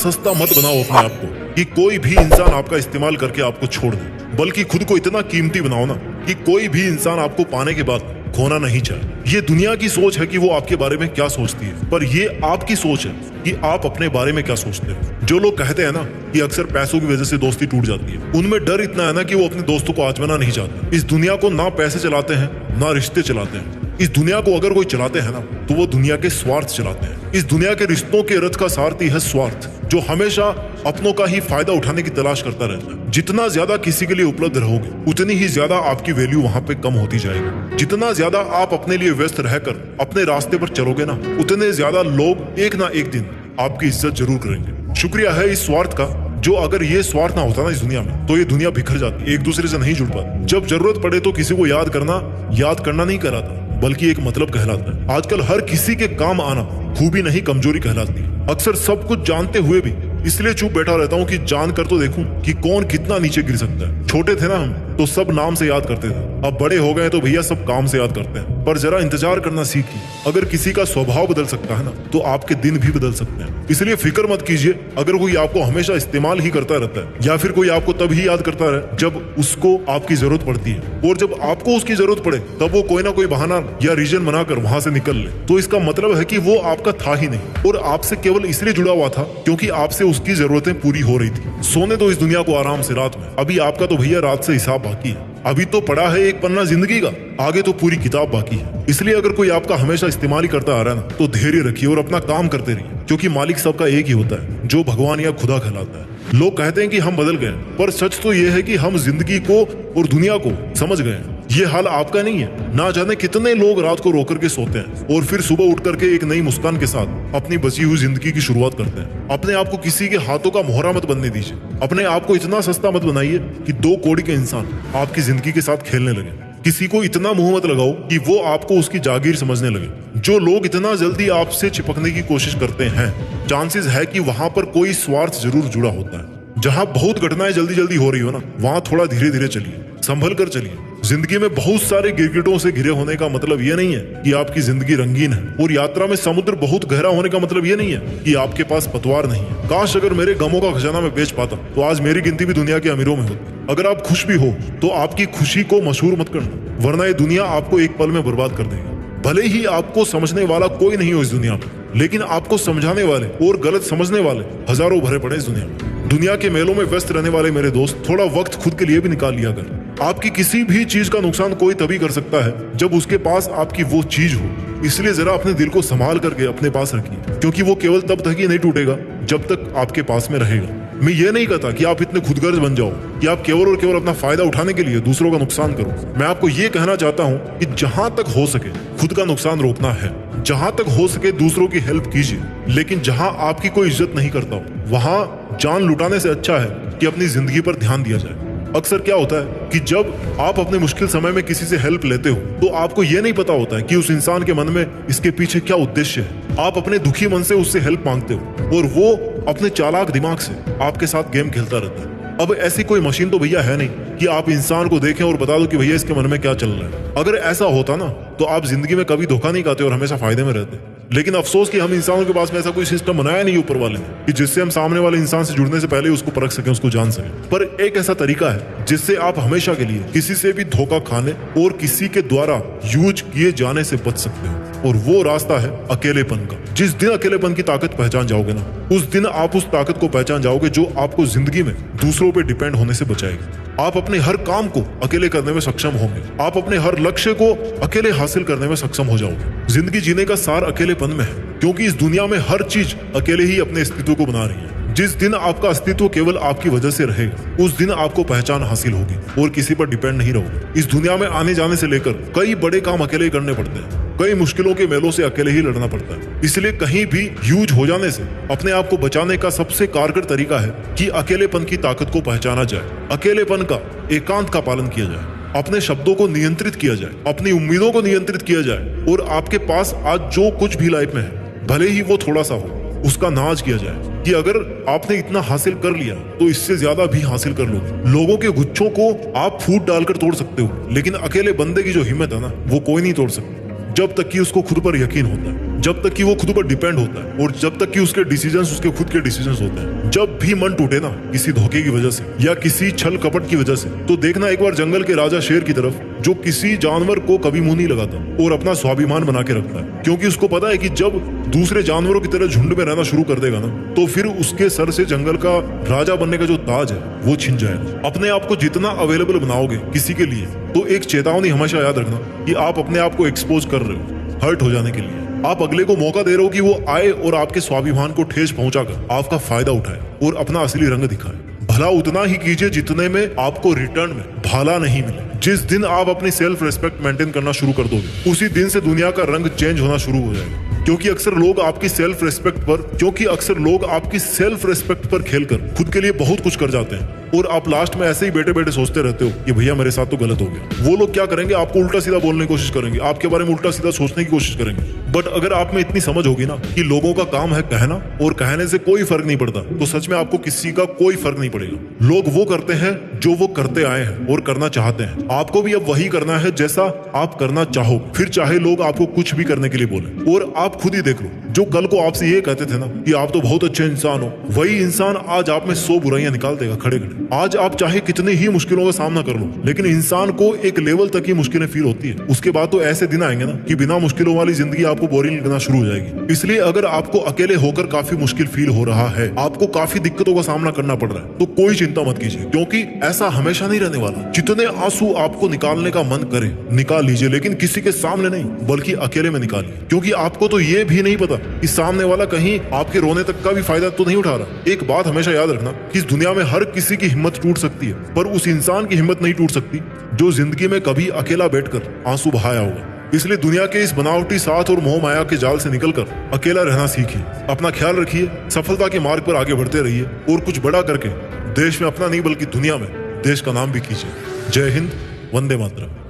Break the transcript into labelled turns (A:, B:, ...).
A: सस्ता मत बनाओ अपने आप को कि कोई भी इंसान आपका इस्तेमाल करके आपको छोड़ दे, बल्कि खुद को इतना कीमती बनाओ ना कि कोई भी इंसान आपको पाने के बाद खोना नहीं चाहे। ये दुनिया की सोच है कि वो आपके बारे में क्या सोचती है, पर ये आपकी सोच है कि आप अपने बारे में क्या सोचते हैं। जो लोग कहते हैं ना कि अक्सर पैसों की वजह से दोस्ती टूट जाती है, उनमें डर इतना है ना कि वो अपने दोस्तों को आजमाना नहीं चाहते। इस दुनिया को ना पैसे चलाते हैं ना रिश्ते चलाते हैं। इस दुनिया को अगर कोई चलाते हैं ना तो वो दुनिया के स्वार्थ चलाते हैं। इस दुनिया के रिश्तों के रथ का सारथी है स्वार्थ, जो हमेशा अपनों का ही फायदा उठाने की तलाश करता रहता है। जितना ज्यादा किसी के लिए उपलब्ध रहोगे उतनी ही ज्यादा आपकी वैल्यू वहां पे कम होती जाएगी। जितना ज्यादा आप अपने लिए व्यस्त रहकर अपने रास्ते पर चलोगे ना, उतने ज्यादा लोग एक ना एक दिन आपकी इज्जत जरूर करेंगे। शुक्रिया है इस स्वार्थ का, जो अगर ये स्वार्थ ना होता ना इस दुनिया में तो ये दुनिया बिखर जाती, एक दूसरे से नहीं जुड़ पाती। जब जरूरत पड़े तो किसी को याद करना नहीं कहलाता, बल्कि एक मतलब कहलाता है। आजकल हर किसी के काम आना खूबी नहीं कमजोरी कहलाती है। अक्सर सब कुछ जानते हुए भी इसलिए चुप बैठा रहता हूँ कि जान कर तो देखूं कि कौन कितना नीचे गिर सकता है। छोटे थे ना हम तो सब नाम से याद करते थे, अब बड़े हो गए तो भैया सब काम से याद करते हैं। पर जरा इंतजार करना सीखिए, अगर किसी का स्वभाव बदल सकता है ना तो आपके दिन भी बदल सकते हैं। इसलिए फिक्र मत कीजिए अगर कोई आपको हमेशा इस्तेमाल ही करता रहता है, या फिर कोई आपको तब ही याद करता रहे जब उसको आपकी जरूरत पड़ती है, और जब आपको उसकी जरूरत पड़े तब वो कोई ना कोई बहाना या रीजन बनाकर वहां से निकल ले, तो इसका मतलब है कि वो आपका था ही नहीं और आपसे केवल इसलिए जुड़ा हुआ था क्योंकि आपसे उसकी जरूरतें पूरी हो रही थी। सोने दो इस दुनिया को आराम से रात में, अभी आपका तो भैया रात से हिसाब बाकी है। अभी तो पड़ा है एक पन्ना जिंदगी का, आगे तो पूरी किताब बाकी है। इसलिए अगर कोई आपका हमेशा इस्तेमाल ही करता आ रहा है ना तो धैर्य रखिए और अपना काम करते रहिए, क्योंकि मालिक सबका एक ही होता है, जो भगवान या खुदा कहलाता है। लोग कहते हैं कि हम बदल गए, पर सच तो यह है कि हम जिंदगी को और दुनिया को समझ गए। ये हाल आपका नहीं है। ना जाने कितने लोग रात को रो करके सोते हैं और फिर सुबह उठ करके एक नई मुस्कान के साथ अपनी बची हुई जिंदगी की शुरुआत करते हैं। अपने आप को किसी के हाथों का मोहरा मत बनने दीजिए। अपने आप को इतना सस्ता मत बनाइए कि 2 कौड़ी के इंसान आपकी जिंदगी के साथ खेलने लगे। किसी को इतना मुंह मत लगाओ कि वो आपको उसकी जागीर समझने लगे। जो लोग इतना जल्दी आपसे चिपकने की कोशिश करते हैं, चांसेस है कि वहां पर कोई स्वार्थ जरूर जुड़ा होता है। जहां बहुत घटनाएं जल्दी जल्दी हो रही हो ना, वहां थोड़ा धीरे धीरे चलिए, संभल कर चलिए। जिंदगी में बहुत सारे गिरगिटों से घिरे होने का मतलब ये नहीं है कि आपकी जिंदगी रंगीन है, और यात्रा में समुद्र बहुत गहरा होने का मतलब ये नहीं है कि आपके पास पतवार नहीं है। काश अगर मेरे गमों का खजाना मैं बेच पाता तो आज मेरी गिनती भी दुनिया के अमीरों में होती। अगर आप खुश भी हो तो आपकी खुशी को मशहूर मत करना, वरना ये दुनिया आपको एक पल में बर्बाद कर देगी। भले ही आपको समझने वाला कोई नहीं हो इस दुनिया में, लेकिन आपको समझाने वाले और गलत समझने वाले हजारों भरे पड़े इस दुनिया में। दुनिया के मेलों में व्यस्त रहने वाले मेरे दोस्त, थोड़ा वक्त खुद के लिए भी निकाल लिया कर। आपकी किसी भी चीज का नुकसान कोई तभी कर सकता है जब उसके पास आपकी वो चीज हो। इसलिए जरा अपने दिल को संभाल करके अपने पास रखिए, क्योंकि वो केवल तब तक ही नहीं टूटेगा जब तक आपके पास में रहेगा। मैं ये नहीं कहता कि आप इतने खुदगर्ज बन जाओ कि आप केवल और केवल अपना फायदा उठाने के लिए दूसरों का नुकसान करो। मैं आपको ये कहना चाहता हूँ कि जहां तक हो सके खुद का नुकसान रोकना है, जहां तक हो सके दूसरों की हेल्प कीजिए, लेकिन जहां आपकी कोई इज्जत नहीं करता हो वहां जान लुटाने से अच्छा है कि अपनी जिंदगी पर ध्यान दिया जाए। अक्सर क्या होता है कि जब आप अपने मुश्किल समय में किसी से हेल्प लेते हो तो आपको यह नहीं पता होता है कि उस इंसान के मन में इसके पीछे क्या उद्देश्य है। आप अपने दुखी मन से उससे हेल्प मांगते हो और वो अपने चालाक दिमाग से आपके साथ गेम खेलता रहता है। अब ऐसी कोई मशीन तो भैया है नहीं कि आप इंसान को देखें और बता दो कि भैया इसके मन में क्या चल रहा है। अगर ऐसा होता ना तो आप जिंदगी में कभी धोखा नहीं खाते और हमेशा फायदे में रहते। लेकिन अफसोस कि हम इंसानों के पास में ऐसा कोई सिस्टम बनाया नहीं ऊपर वाले ने कि जिससे हम सामने वाले इंसान से जुड़ने से पहले उसको परख सकें, उसको जान सकें। पर एक ऐसा तरीका है जिससे आप हमेशा के लिए किसी से भी धोखा खाने और किसी के द्वारा यूज किए जाने से बच सकते हो, और वो रास्ता है अकेलेपन का। जिस दिन अकेलेपन की ताकत पहचान जाओगे ना, उस दिन आप उस ताकत को पहचान जाओगे जो आपको जिंदगी में दूसरों पे डिपेंड होने से बचाएगी। आप अपने हर काम को अकेले करने में सक्षम होंगे। आप अपने हर लक्ष्य को अकेले हासिल करने में सक्षम हो जाओगे। जिंदगी जीने का सार अकेलेपन में है, क्योंकि इस दुनिया में हर चीज अकेले ही अपने अस्तित्व को बना रही है। जिस दिन आपका अस्तित्व केवल आपकी वजह से रहेगा, उस दिन आपको पहचान हासिल होगी और किसी पर डिपेंड नहीं रहोगे। इस दुनिया में आने जाने से लेकर कई बड़े काम अकेले ही करने पड़ते हैं, कई मुश्किलों के मेलों से अकेले ही लड़ना पड़ता है। इसलिए कहीं भी यूज हो जाने से अपने आप को बचाने का सबसे कारगर तरीका है कि अकेलेपन की ताकत को पहचाना जाए, अकेलेपन का एकांत का पालन किया जाए, अपने शब्दों को नियंत्रित किया जाए, अपनी उम्मीदों को नियंत्रित किया जाए, और आपके पास आज जो कुछ भी लाइफ में है, भले ही वो थोड़ा सा हो, उसका नाज किया जाए कि अगर आपने इतना हासिल कर लिया तो इससे ज्यादा भी हासिल कर लोगे। लोगों के गुच्छों को आप फूट डालकर तोड़ सकते हो, लेकिन अकेले बंदे की जो हिम्मत है ना, वो कोई नहीं तोड़ सकता जब तक कि उसको खुद पर यकीन होता है। जब तक कि वो खुद पर डिपेंड होता है और जब तक कि उसके डिसीजंस उसके खुद के डिसीजंस होते हैं। जब भी मन टूटे ना किसी धोखे की वजह से या किसी छल कपट की वजह से, तो देखना एक बार जंगल के राजा शेर की तरफ, जो किसी जानवर को कभी मुंह नहीं लगाता और अपना स्वाभिमान बना के रखता है, क्योंकि उसको पता है कि जब दूसरे जानवरों की तरह झुंड में रहना शुरू कर देगा ना, तो फिर उसके सर से जंगल का राजा बनने का जो ताज है वो छिन जाएगा। अपने आप को जितना अवेलेबल बनाओगे किसी के लिए, तो एक चेतावनी हमेशा याद रखना कि आप अपने आप को एक्सपोज कर रहे हो हर्ट हो जाने के लिए। आप अगले को मौका दे रहे हो कि वो आए और आपके स्वाभिमान को ठेस पहुंचाकर आपका फायदा उठाए और अपना असली रंग दिखाए। भला उतना ही कीजिए जितने में आपको रिटर्न में भाला नहीं मिले। जिस दिन आप अपनी सेल्फ रेस्पेक्ट मेंटेन करना शुरू कर दोगे, उसी दिन से दुनिया का रंग चेंज होना शुरू हो जाएगा। क्योंकि अक्सर लोग आपकी सेल्फ रेस्पेक्ट पर खेलकर खुद के लिए बहुत कुछ कर जाते हैं और आप लास्ट में ऐसे ही बैठे बैठे सोचते रहते हो कि भैया मेरे साथ तो गलत हो गया। वो लोग क्या करेंगे, आपको उल्टा सीधा बोलने की कोशिश करेंगे, आपके बारे में उल्टा सीधा सोचने की कोशिश करेंगे। बट अगर आप में इतनी समझ होगी ना कि लोगों का काम है कहना और कहने से कोई फर्क नहीं पड़ता, तो सच में आपको किसी का कोई फर्क नहीं पड़ेगा। लोग वो करते हैं जो वो करते आए हैं और करना चाहते हैं। आपको भी अब वही करना है जैसा आप करना चाहो, फिर चाहे लोग आपको कुछ भी करने के लिए बोले। और आप खुद ही देख लो, जो कल को आपसे ये कहते थे ना कि आप तो बहुत अच्छे इंसान हो, वही इंसान आज आप में 100 बुराइयां निकाल देगा खड़े खड़े। आज आप चाहे कितनी ही मुश्किलों का सामना कर लो, लेकिन इंसान को एक लेवल तक ही मुश्किलें फील होती है। उसके बाद तो ऐसे दिन आएंगे ना कि बिना मुश्किलों वाली जिंदगी आपको बोरिंग लगना शुरू हो जाएगी। इसलिए अगर आपको अकेले होकर काफी मुश्किल फील हो रहा है, आपको काफी दिक्कतों का सामना करना पड़ रहा है, तो कोई चिंता मत कीजिए, क्योंकि ऐसा हमेशा नहीं रहने वाला। जितने आंसू आपको निकालने का मन करे निकाल लीजिए, लेकिन किसी के सामने नहीं बल्कि अकेले में निकालिए। क्योंकि आपको तो ये भी नहीं पता कि सामने वाला कहीं आपके रोने तक का भी फायदा तो नहीं उठा रहा। एक बात हमेशा याद रखना कि इस दुनिया में हर किसी की हिम्मत टूट सकती है, पर उस इंसान की हिम्मत नहीं टूट सकती जो जिंदगी में कभी अकेला बैठकर आंसू बहाया होगा। इसलिए दुनिया के इस बनावटी साथ और मोह माया के जाल से निकलकर अकेला रहना सीखिए। अपना ख्याल रखिए, सफलता के मार्ग पर आगे बढ़ते रहिए और कुछ बड़ा करके देश में अपना नहीं बल्कि दुनिया में देश का नाम भी कीजिए। जय हिंद, वंदे मातरम।